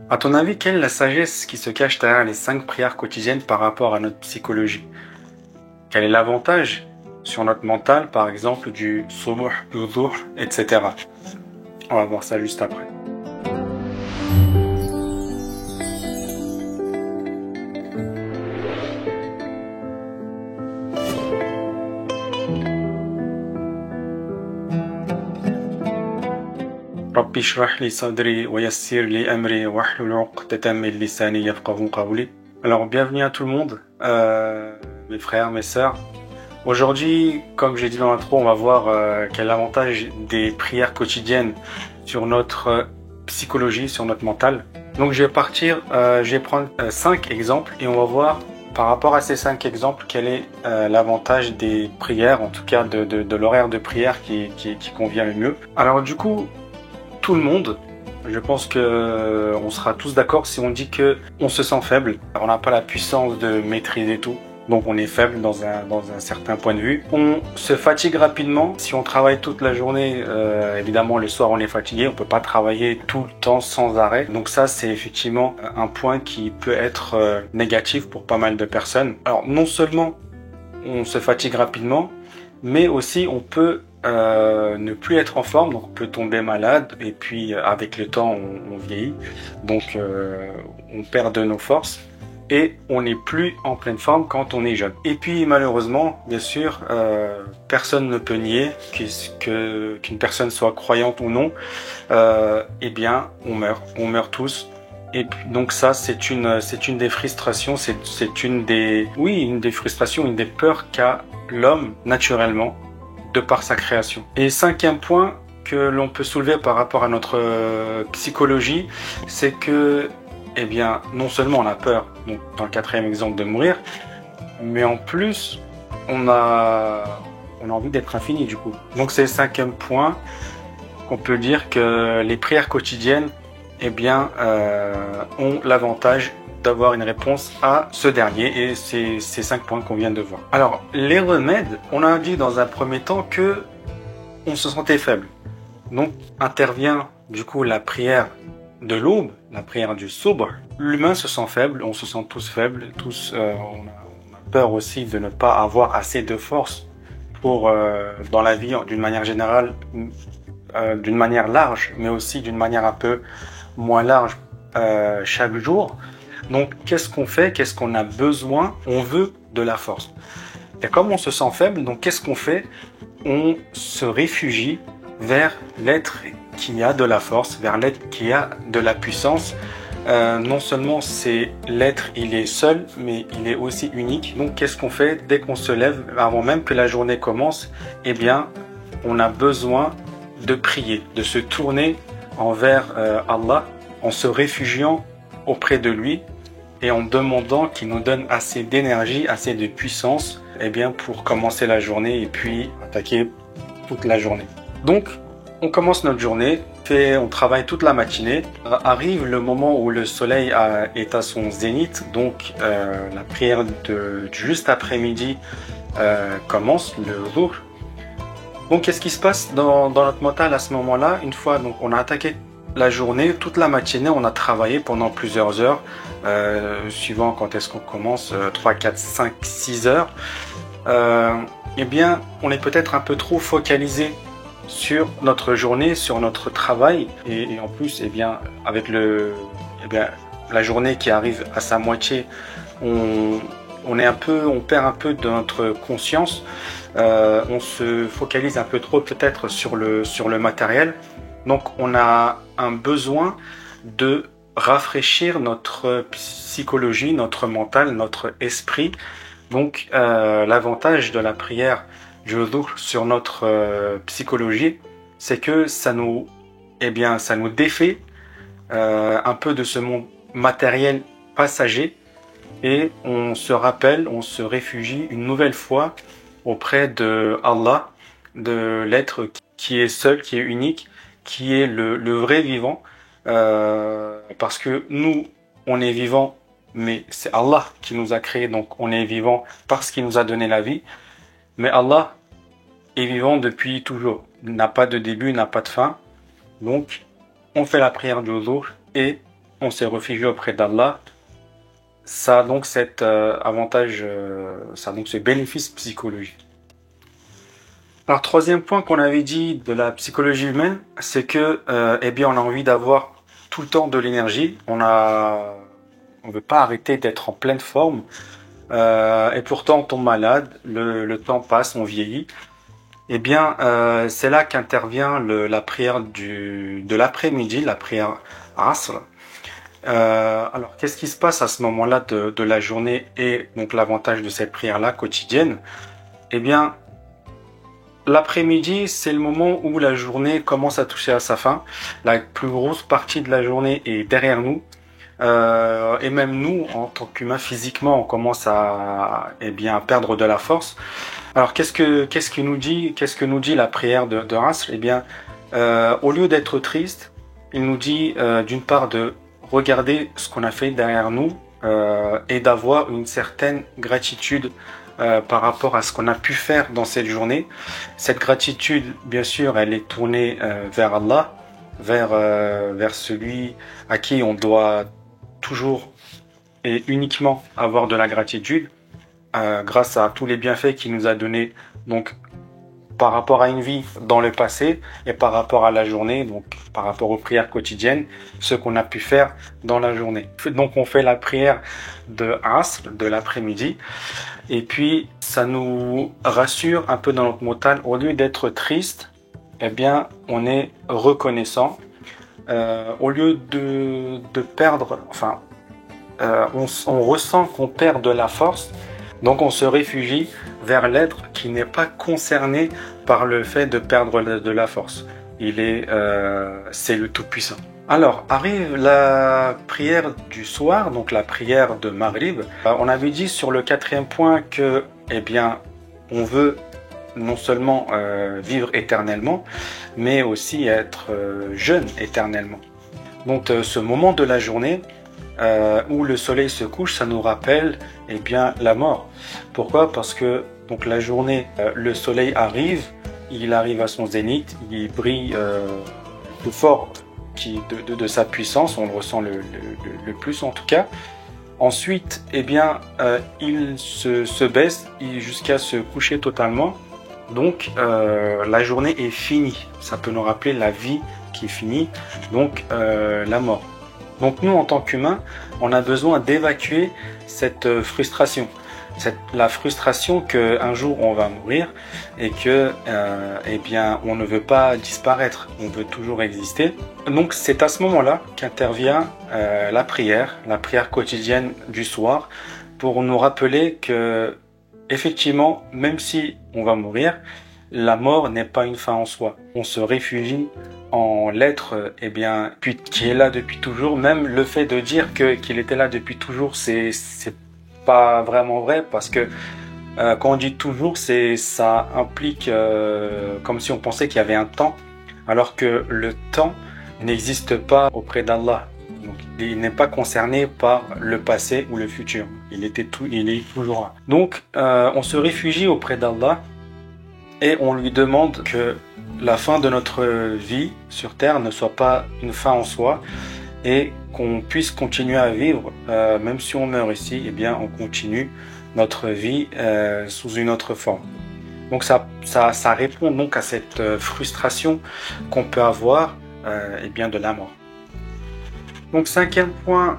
À ton avis, quelle est la sagesse qui se cache derrière les 5 prières quotidiennes par rapport à notre psychologie? Quel est l'avantage sur notre mental, par exemple, du subuh, du dhuhr, etc. On va voir ça juste après. رب اشرح لي صدري ويسر لي أمري واحلل عقدة من لساني يفقهوا قولي. Alors, bienvenue à tout le monde, mes frères, mes sœurs. Aujourd'hui, comme j'ai dit dans l'intro, on va voir quel est l'avantage des prières quotidiennes sur notre psychologie, sur notre mental. Donc je vais prendre 5 exemples et on va voir par rapport à ces 5 exemples quel est l'avantage des prières, en tout cas de l'horaire de prière qui convient le mieux. Alors du coup, tout le monde, je pense que on sera tous d'accord si on dit que on se sent faible, on n'a pas la puissance de maîtriser tout. Donc on est faible dans un certain point de vue. On se fatigue rapidement. Si on travaille toute la journée, évidemment le soir on est fatigué. On peut pas travailler tout le temps sans arrêt. Donc ça c'est effectivement un point qui peut être négatif pour pas mal de personnes. Alors non seulement on se fatigue rapidement, mais aussi on peut ne plus être en forme, donc on peut tomber malade et puis avec le temps on vieillit. Donc on perd de nos forces. Et on n'est plus en pleine forme quand on est jeune. Et puis malheureusement, bien sûr, personne ne peut nier qu'une personne soit croyante ou non, eh bien on meurt tous. Et puis, donc ça c'est une des frustrations, c'est une des frustrations, une des peurs qu'a l'homme naturellement de par sa création. Et cinquième point que l'on peut soulever par rapport à notre psychologie, c'est que eh bien, non seulement on a peur, donc dans le 4e exemple, de mourir, mais en plus, on a envie d'être infini du coup. Donc c'est le 5e point qu'on peut dire que les prières quotidiennes, eh bien, ont l'avantage d'avoir une réponse à ce dernier et ces 5 points qu'on vient de voir. Alors, les remèdes, on a dit dans un premier temps que on se sentait faible. Donc intervient du coup la prière de l'aube, la prière du subh. L'humain se sent faible, on se sent tous faibles, tous on a peur aussi de ne pas avoir assez de force pour dans la vie d'une manière générale, d'une manière large, mais aussi d'une manière un peu moins large chaque jour. Donc qu'est-ce qu'on fait? Qu'est-ce qu'on a besoin? On veut de la force. Et comme on se sent faible, donc qu'est-ce qu'on fait? On se réfugie vers l'être qui a de la force, vers l'être qui a de la puissance. Non seulement c'est l'être, il est seul, mais il est aussi unique. Donc qu'est-ce qu'on fait dès qu'on se lève, avant même que la journée commence? Eh bien, on a besoin de prier, de se tourner envers Allah, en se réfugiant auprès de lui et en demandant qu'il nous donne assez d'énergie, assez de puissance, eh bien, pour commencer la journée et puis attaquer toute la journée. Donc, on commence notre journée, on travaille toute la matinée. Arrive le moment où le soleil est à son zénith, donc la prière du juste après-midi commence, le dhuhr. Donc qu'est-ce qui se passe dans notre mental à ce moment-là? Une fois donc on a attaqué la journée, toute la matinée, on a travaillé pendant plusieurs heures, suivant quand est-ce qu'on commence, 3, 4, 5, 6 heures. Eh bien, on est peut-être un peu trop focalisé sur notre journée, sur notre travail, et en plus, eh bien, avec la journée qui arrive à sa moitié, on perd un peu de notre conscience, on se focalise un peu trop peut-être sur le matériel, donc on a un besoin de rafraîchir notre psychologie, notre mental, notre esprit. Donc l'avantage de la prière du dhuhr sur notre psychologie, c'est que ça nous défait un peu de ce monde matériel passager et on se rappelle, on se réfugie une nouvelle fois auprès de Allah, de l'être qui est seul, qui est unique, qui est le vrai vivant, parce que nous, on est vivant, mais c'est Allah qui nous a créés, donc on est vivant parce qu'il nous a donné la vie. Mais Allah est vivant depuis toujours. Il n'a pas de début, il n'a pas de fin. Donc, on fait la prière du dhuhr et on s'est réfugié auprès d'Allah, ça a donc cet avantage, ça a donc ce bénéfice psychologique. Alors, troisième point qu'on avait dit de la psychologie humaine, c'est que, eh bien, on a envie d'avoir tout le temps de l'énergie. On veut pas arrêter d'être en pleine forme. Et pourtant, on tombe malade. Le temps passe, on vieillit. Eh bien, c'est là qu'intervient la prière de l'après-midi, la prière Asr. Alors, qu'est-ce qui se passe à ce moment-là de la journée et donc l'avantage de cette prière-là quotidienne? Eh bien, l'après-midi, c'est le moment où la journée commence à toucher à sa fin. La plus grosse partie de la journée est derrière nous. Et même nous, en tant qu'humains, physiquement, on commence à perdre de la force. Alors, qu'est-ce que nous dit la prière de Asr? Eh bien, au lieu d'être triste, il nous dit d'une part de regarder ce qu'on a fait derrière nous et d'avoir une certaine gratitude par rapport à ce qu'on a pu faire dans cette journée. Cette gratitude, bien sûr, elle est tournée vers Allah, vers celui à qui on doit toujours et uniquement avoir de la gratitude grâce à tous les bienfaits qu'il nous a donnés, donc par rapport à une vie dans le passé et par rapport à la journée, donc par rapport aux prières quotidiennes, ce qu'on a pu faire dans la journée. Donc on fait la prière de Asr, de l'après-midi, et puis ça nous rassure un peu dans notre mental. Au lieu d'être triste, eh bien on est reconnaissant. Au lieu de perdre, on ressent qu'on perd de la force, donc on se réfugie vers l'être qui n'est pas concerné par le fait de perdre de la force. C'est le Tout-Puissant. Alors, arrive la prière du soir, donc la prière de Maghrib. On avait dit sur le 4e point que, eh bien, on veut non seulement vivre éternellement, mais aussi être jeune éternellement. Donc, ce moment de la journée où le soleil se couche, ça nous rappelle, eh bien, la mort. Pourquoi? Parce que donc la journée, le soleil arrive, il arrive à son zénith, il brille plus fort de sa puissance, on le ressent le plus en tout cas. Ensuite, eh bien, il se baisse jusqu'à se coucher totalement. Donc, la journée est finie. Ça peut nous rappeler la vie qui est finie, donc la mort. Donc nous, en tant qu'humains, on a besoin d'évacuer cette frustration. La frustration qu'un jour on va mourir et que, eh bien, on ne veut pas disparaître, on veut toujours exister. Donc c'est à ce moment-là qu'intervient la prière quotidienne du soir, pour nous rappeler que, effectivement, même si on va mourir, la mort n'est pas une fin en soi. On se réfugie en l'être, eh bien, qui est là depuis toujours. Même le fait de dire qu'il était là depuis toujours, c'est pas vraiment vrai, parce que quand on dit toujours, ça implique comme si on pensait qu'il y avait un temps, alors que le temps n'existe pas auprès d'Allah. Donc, il n'est pas concerné par le passé ou le futur. Il est toujours là. Donc, on se réfugie auprès d'Allah et on lui demande que la fin de notre vie sur Terre ne soit pas une fin en soi, et qu'on puisse continuer à vivre, même si on meurt ici, eh bien on continue notre vie sous une autre forme. Donc ça répond donc à cette frustration qu'on peut avoir eh bien de la mort. Donc 5e point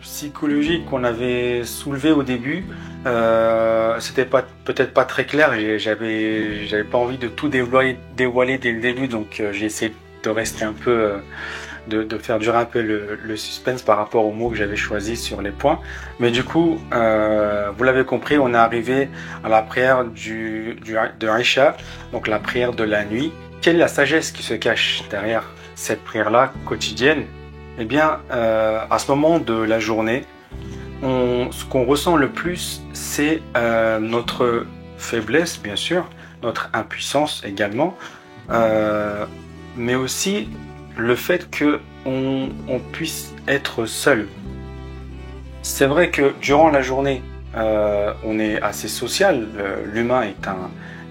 psychologique qu'on avait soulevé au début, c'était peut-être pas très clair, j'avais pas envie de tout dévoiler dès le début, donc j'ai essayé de rester un peu de faire durer un peu le suspense par rapport aux mots que j'avais choisis sur les points. Mais du coup, vous l'avez compris, on est arrivé à la prière de Isha, donc la prière de la nuit. Quelle est la sagesse qui se cache derrière cette prière-là quotidienne? Eh bien, à ce moment de la journée, ce qu'on ressent le plus, c'est notre faiblesse, bien sûr, notre impuissance également, mais aussi le fait qu'on puisse être seul. C'est vrai que durant la journée, on est assez social, l'humain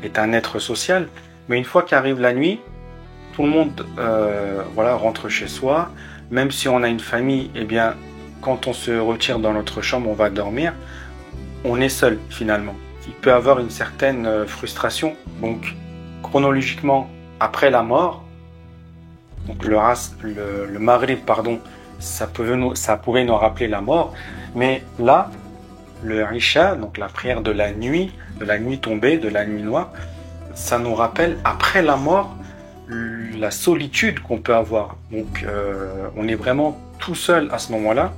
est un être social, mais une fois qu'arrive la nuit, tout le monde rentre chez soi, même si on a une famille, eh bien, quand on se retire dans notre chambre, on va dormir, on est seul finalement. Il peut y avoir une certaine frustration. Donc, chronologiquement, après la mort, donc le Maghrib, pardon, ça pourrait nous rappeler la mort, mais là, le Isha, donc la prière de la nuit tombée, de la nuit noire, ça nous rappelle après la mort la solitude qu'on peut avoir. Donc on est vraiment tout seul à ce moment-là.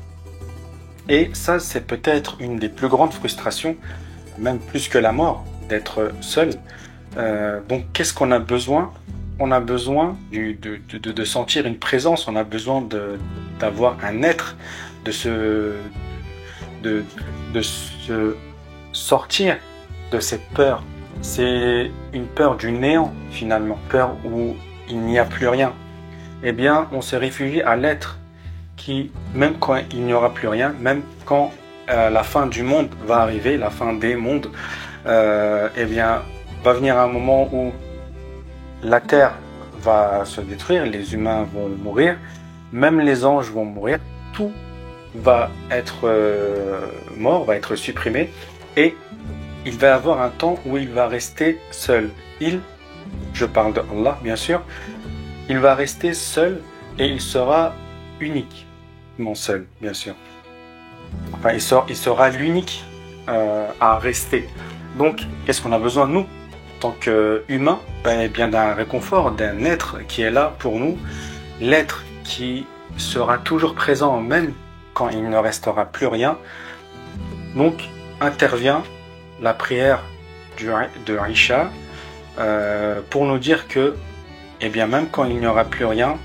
Et ça, c'est peut-être une des plus grandes frustrations, même plus que la mort, d'être seul. Donc qu'est-ce qu'on a besoin? On a besoin de sentir une présence, on a besoin d'avoir un être, de se sortir de cette peur. C'est une peur du néant finalement, peur où il n'y a plus rien. Eh bien, on se réfugie à l'être qui, même quand il n'y aura plus rien, même quand la fin du monde va arriver, la fin des mondes, eh bien, va venir un moment où la terre va se détruire, les humains vont mourir, même les anges vont mourir, tout va être mort, va être supprimé, et il va y avoir un temps où il va rester seul. Je parle de Allah bien sûr, il va rester seul et il sera uniquement seul, bien sûr. Enfin, il sera l'unique à rester. Donc, qu'est-ce qu'on a besoin, nous, en tant qu'humains? Eh bien, d'un réconfort, d'un être qui est là pour nous, l'être qui sera toujours présent, même quand il ne restera plus rien. Donc, intervient la prière de Isha pour nous dire que, eh bien, même quand il n'y aura plus rien,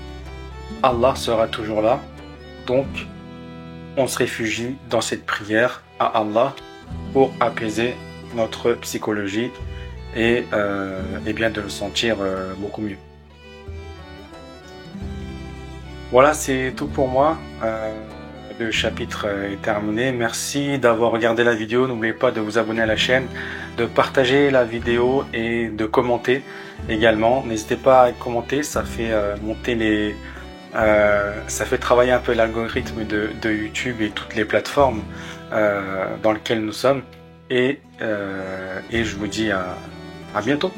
Allah sera toujours là. Donc, on se réfugie dans cette prière à Allah pour apaiser notre psychologie et bien de le sentir beaucoup mieux. Voilà, c'est tout pour moi. Le chapitre est terminé. Merci d'avoir regardé la vidéo. N'oubliez pas de vous abonner à la chaîne, de partager la vidéo et de commenter également. N'hésitez pas à commenter, ça fait monter ça fait travailler un peu l'algorithme de YouTube et toutes les plateformes dans lesquelles nous sommes. Et je vous dis à bientôt.